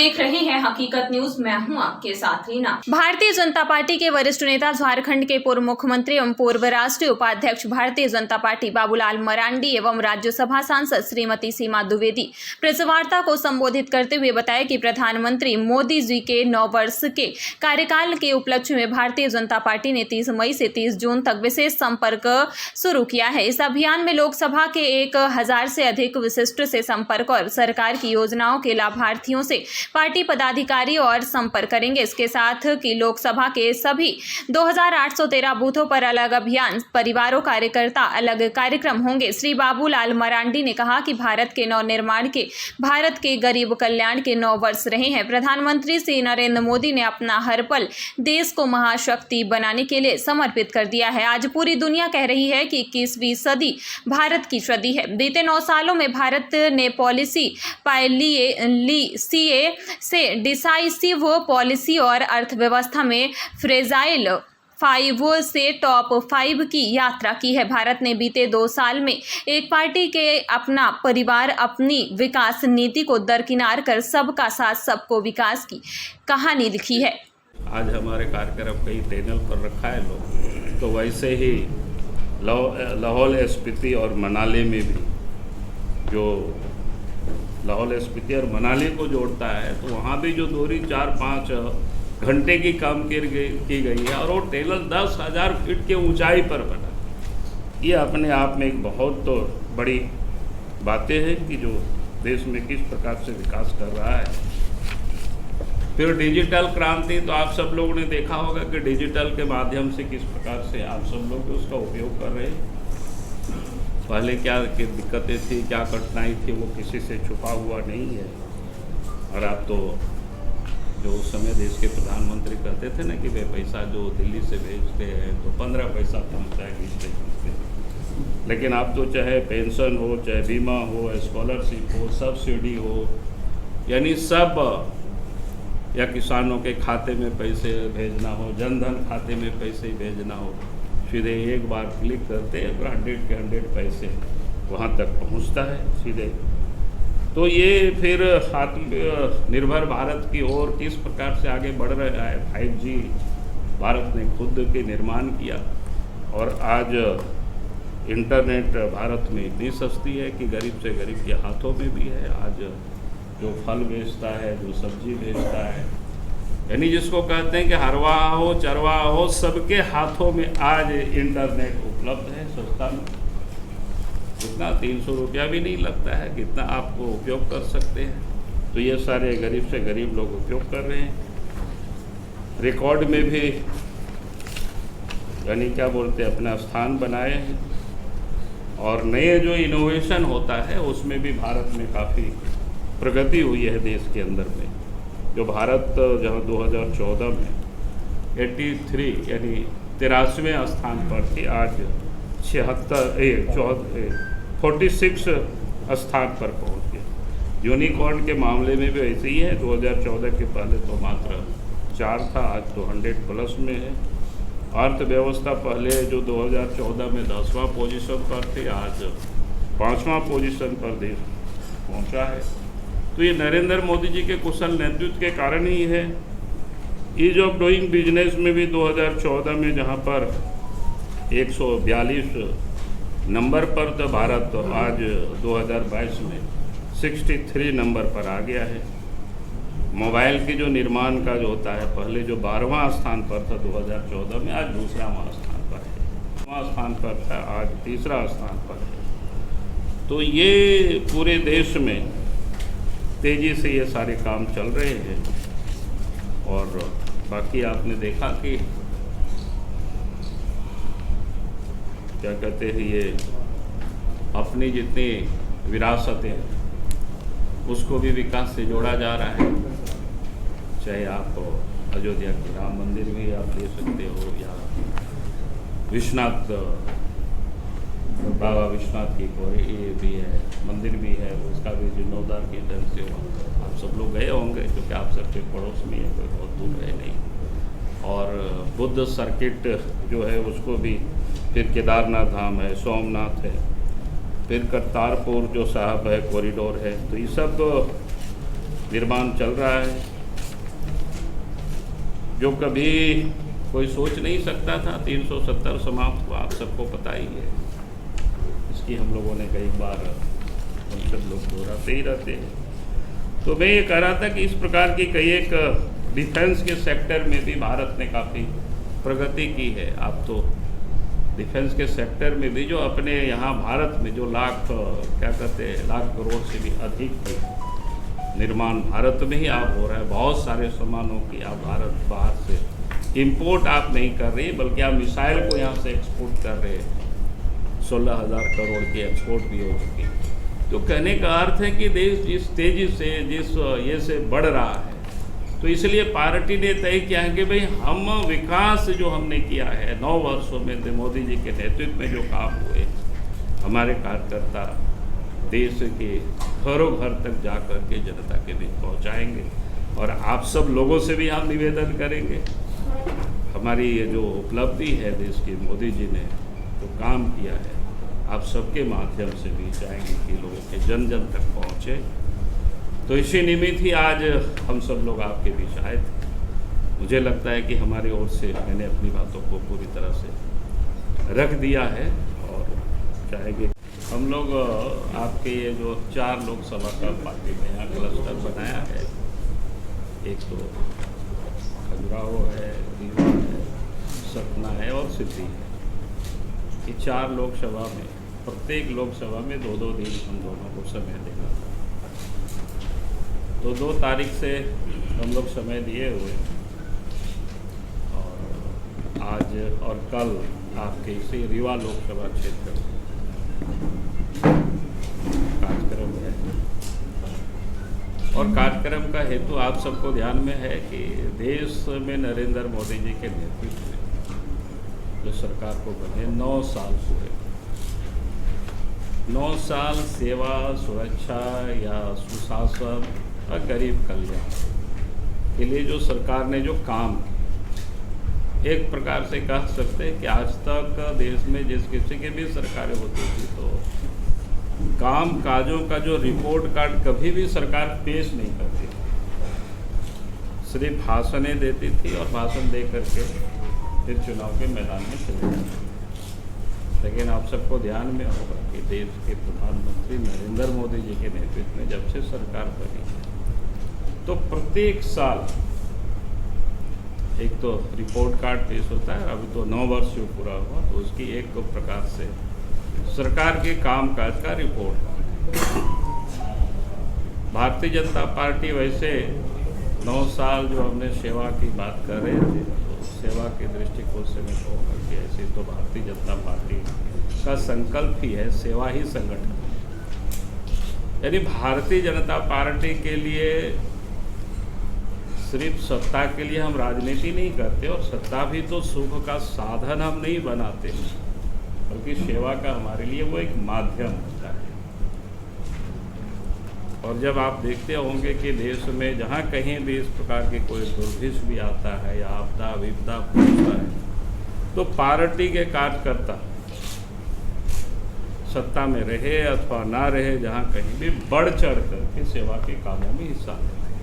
देख रहे हैं हकीकत न्यूज। मैं हूं आपके साथ रीना। भारतीय जनता पार्टी के वरिष्ठ नेता, झारखंड के पूर्व मुख्यमंत्री एवं पूर्व राष्ट्रीय उपाध्यक्ष भारतीय जनता पार्टी बाबूलाल मरांडी एवं राज्यसभा सांसद श्रीमती सीमा द्विवेदी प्रेस वार्ता को संबोधित करते हुए बताया कि प्रधानमंत्री मोदी जी के 9 वर्ष के कार्यकाल के उपलक्ष्य में भारतीय जनता पार्टी ने 30 मई से 30 जून तक विशेष संपर्क शुरू किया है। इस अभियान में लोकसभा के 1000 से अधिक विशिष्ट से संपर्क और सरकार की योजनाओं के लाभार्थियों से पार्टी पदाधिकारी और संपर्क करेंगे। इसके साथ कि लोकसभा के सभी 2813 बूथों पर अलग अभियान, परिवारों, कार्यकर्ता अलग कार्यक्रम होंगे। श्री बाबूलाल मरांडी ने कहा कि भारत के नवनिर्माण के, भारत के गरीब कल्याण के 9 वर्ष रहे हैं। प्रधानमंत्री श्री नरेंद्र मोदी ने अपना हर पल देश को महाशक्ति बनाने के लिए समर्पित कर दिया है। आज पूरी दुनिया कह रही है कि 21वीं सदी भारत की सदी है। बीते 9 सालों में भारत ने पॉलिसी सीए से डिसाइसिव पॉलिसी और अर्थव्यवस्था में फ्रेजाइल 5 से टॉप 5 की यात्रा की है। भारत ने बीते 2 साल में एक पार्टी के अपना परिवार अपनी विकास नीति को दरकिनार कर सबका साथ सबको विकास की कहानी लिखी है। आज हमारे कार्यक्रम कई पैनल पर रखा है लोग, तो वैसे ही लाहौल स्पीति और मनाली में भी, जो लाहौल स्पीति और मनाली को जोड़ता है, तो वहाँ भी जो दूरी 4-5 घंटे की कम की गई है और वो टनल 10,000 फीट के ऊंचाई पर बना। ये अपने आप में एक बहुत तो बड़ी बातें हैं कि जो देश में किस प्रकार से विकास कर रहा है। फिर डिजिटल क्रांति, तो आप सब लोगों ने देखा होगा कि डिजिटल के माध्यम से किस प्रकार से आप सब लोग उसका उपयोग कर रहे हैं। पहले क्या दिक्कतें थी, क्या कठिनाई थी, वो किसी से छुपा हुआ नहीं है। और आप तो जो उस समय देश के प्रधानमंत्री कहते थे ना कि वे पैसा जो दिल्ली से भेजते हैं तो 15 पैसा पहुँचता है किसी, लेकिन आप तो चाहे पेंशन हो, चाहे बीमा हो, स्कॉलरशिप हो, सब्सिडी हो, यानी सब, या किसानों के खाते में पैसे भेजना हो, जनधन खाते में पैसे भेजना हो, सीधे एक बार क्लिक करते हैं तो 100 के 100 पैसे वहाँ तक पहुँचता है सीधे। तो ये फिर आत्मनिर्भर भारत की ओर किस प्रकार से आगे बढ़ रहा है। 5G भारत ने खुद के निर्माण किया और आज इंटरनेट भारत में इतनी सस्ती है कि गरीब से गरीब के हाथों में भी है। आज जो फल बेचता है, जो सब्जी बेचता है, यानी जिसको कहते हैं कि हरवाह हो, चरवाह हो, सबके हाथों में आज इंटरनेट उपलब्ध है सस्ता में। कितना 300 रुपया भी नहीं लगता है, कितना आपको उपयोग कर सकते हैं। तो ये सारे गरीब से गरीब लोग उपयोग कर रहे हैं। रिकॉर्ड में भी यानी क्या बोलते हैं, अपना स्थान बनाए हैं। और नए जो इनोवेशन होता है उसमें भी भारत में काफ़ी प्रगति हुई है देश के अंदर में। जो भारत जहाँ 2014 में 83 यानी 83वें स्थान पर थी, आज 46 स्थान पर पहुँच गए। यूनिकॉर्न के मामले में भी ऐसे ही है। 2014 के पहले तो मात्र 4 था, आज तो 100+ में है। अर्थव्यवस्था पहले जो 2014 में 10वां पोजीशन पर थी, आज 5वां पोजीशन पर देश पहुँचा है। तो ये नरेंद्र मोदी जी के कुशल नेतृत्व के कारण ही है। ईज ऑफ डूइंग बिजनेस में भी 2014 में जहाँ पर 142 नंबर पर था भारत, तो आज 2022 में 63 नंबर पर आ गया है। मोबाइल की जो निर्माण का जो होता है, पहले जो 12वां स्थान पर था 2014 में, आज 2वां स्थान पर है। 2वां स्थान पर था, आज 3रा स्थान पर है। तो ये पूरे देश में तेज़ी से ये सारे काम चल रहे हैं। और बाकी आपने देखा कि क्या कहते हैं, ये अपनी जितनी विरासतें उसको भी विकास से जोड़ा जा रहा है। चाहे आप अयोध्या के राम मंदिर भी आप ले सकते हो, या विश्वनाथ, बाबा विश्वनाथ की गौरी ये भी है, मंदिर भी है, उसका भी जीर्णोद्धार के ढंग से आप सब लोग गए होंगे, क्योंकि आप सबके पड़ोस में है, कोई बहुत दूर है नहीं। और बुद्ध सर्किट जो है उसको भी, फिर केदारनाथ धाम है, सोमनाथ है, फिर करतारपुर जो साहब है कॉरिडोर है। तो ये सब निर्माण चल रहा है, जो कभी कोई सोच नहीं सकता था 370 समाप्त हुआ, आप सबको पता ही है। इसकी हम लोगों ने कई बार हम सब लोग दोहराते ही रहते हैं। तो मैं ये कह रहा था कि इस प्रकार की कई एक डिफेंस के सेक्टर में भी भारत ने काफ़ी प्रगति की है। आप तो डिफेंस के सेक्टर में भी जो अपने यहाँ भारत में जो लाख करोड़ से भी अधिक की निर्माण भारत में ही आप हो रहा है। बहुत सारे सामानों की आप भारत बाहर से इंपोर्ट आप नहीं कर रही, बल्कि आप मिसाइल को यहाँ से एक्सपोर्ट कर रहे हैं। 16,000 करोड़ की एक्सपोर्ट भी हो चुकी है। तो कहने का अर्थ है कि देश जिस तेज़ी से जिस ये से बढ़ रहा है, तो इसलिए पार्टी ने तय किया है कि भाई हम विकास जो हमने किया है 9 वर्षों में मोदी जी के नेतृत्व में जो काम हुए, हमारे कार्यकर्ता देश के घरों घर तक जा कर के जनता के बीच पहुंचाएंगे। और आप सब लोगों से भी हम निवेदन करेंगे, हमारी ये जो उपलब्धि है देश की, मोदी जी ने जो काम किया है, आप सबके माध्यम से भी चाहेंगे कि लोगों के जन जन तक पहुँचे। तो इसी निमित्त ही आज हम सब लोग आपके बीच आए थे। मुझे लगता है कि हमारी ओर से मैंने अपनी बातों को पूरी तरह से रख दिया है और चाहेंगे हम लोग आपके ये जो 4 लोकसभा का पार्टी में यहाँ क्लस्टर बनाया है, एक तो खजुराहो है, रीवा है, सतना है और सिद्धि है। ये 4 लोकसभा में प्रत्येक लोकसभा में 2-2 दिन हम दोनों को समय देना था। तो 2 तारीख से हम लोग समय दिए हुए और आज और कल आपके इसी रीवा लोकसभा क्षेत्र कार्यक्रम है। और कार्यक्रम का हेतु आप सबको ध्यान में है कि देश में नरेंद्र मोदी जी के नेतृत्व में जो सरकार को बने 9 साल हुए, 9 साल सेवा, सुरक्षा या सुशासन और गरीब कल्याण के लिए जो सरकार ने जो काम किया, एक प्रकार से कह सकते हैं कि आज तक देश में जिस किसी की भी सरकारें होती थी तो काम काजों का जो रिपोर्ट कार्ड कभी भी सरकार पेश नहीं करती थी, सिर्फ भाषणें देती थी और भाषण दे करके फिर चुनाव के मैदान में चले जाती। लेकिन आप सबको ध्यान में होगा कि देश के प्रधानमंत्री नरेंद्र मोदी जी के नेतृत्व में जब से सरकार बनी है, तो प्रत्येक साल एक तो रिपोर्ट कार्ड पेश होता है। अभी तो 9 वर्ष जो पूरा हुआ, तो उसकी एक प्रकार से सरकार के कामकाज का report card. Bharatiya Janata party वैसे 9 साल जो हमने सेवा की बात कर रहे थे, तो सेवा के दृष्टिकोण से मैं कहूँगा कि ऐसे तो भारतीय जनता पार्टी का संकल्प ही है सेवा ही संगठन। यानी भारतीय जनता पार्टी के लिए सिर्फ सत्ता के लिए हम राजनीति नहीं करते, और सत्ता भी तो सुख का साधन हम नहीं बनाते, बल्कि सेवा का हमारे लिए वो एक माध्यम होता है। और जब आप देखते होंगे कि देश में जहाँ कहीं भी इस प्रकार के कोई दुर्भिक्ष भी आता है या आपदा विपदा पहुँचता है, तो पार्टी के कार्यकर्ता सत्ता में रहे अथवा ना रहे, जहाँ कहीं भी बढ़ चढ़ करके सेवा के कामों में हिस्सा लें।